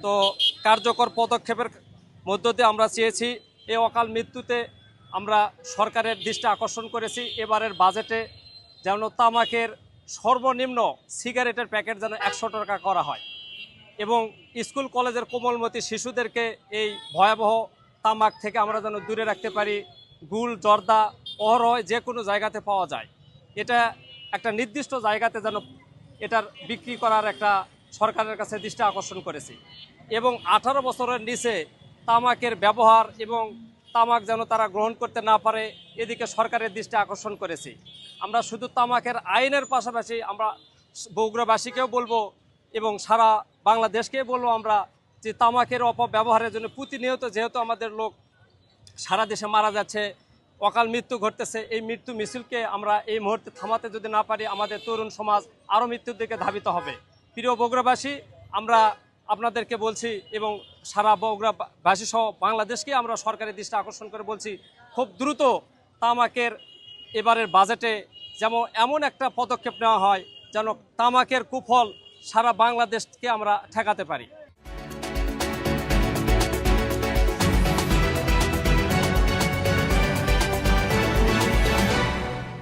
তো কার্যকর পদক্ষেপের মধ্য দিয়ে আমরা চেয়েছি এই অকাল মৃত্যুতে আমরা সরকারের দৃষ্টি আকর্ষণ করেছি এবারের বাজেটে যেন তামাকের সর্বনিম্ন সিগারেটের প্যাকেট যেন 100 টাকা করা হয় এবং স্কুল কলেজের কোমলমতি শিশুদেরকে এই ভয়াবহ তামাক থেকে আমরা যেন দূরে রাখতে পারি। গুল জর্দা অহরহ যে কোনো জায়গাতে পাওয়া যায়, এটা একটা নির্দিষ্ট জায়গাতে যেন এটার বিক্রি করার একটা সরকারের কাছে দৃষ্টি আকর্ষণ করেছি এবং 18 বছরের নিচে তামাকের ব্যবহার এবং তামাক যেন তারা গ্রহণ করতে না পারে এদিকে সরকারের দৃষ্টি আকর্ষণ করেছি। আমরা শুধু তামাকের আইনের পাশাপাশি আমরা বগুড়াবাসীকেও বলবো এবং সারা বাংলাদেশকেই বলবো আমরা যে তামাকের অপব্যবহারের জন্য প্রতিনিয়ত যেহেতু আমাদের লোক সারা দেশে মারা যাচ্ছে, অকাল মৃত্যু ঘটতেছে, এই মৃত্যু মিছিলকে আমরা এই মুহূর্তে থামাতে যদি না পারি আমাদের তরুণ সমাজ আরও মৃত্যুর দিকে ধাবিত হবে। প্রিয় বগুড়াবাসী, আমরা আপনাদেরকে বলছি এবং সারা বগুড়াবাসী সহ বাংলাদেশকে আমরা সরকারের দৃষ্টি আকর্ষণ করে বলছি খুব দ্রুত তামাকের এবারের বাজেটে যেমন এমন একটা পদক্ষেপ নেওয়া হয় যেন তামাকের কুফল সারা বাংলাদেশকে আমরা ঠেকাতে পারি।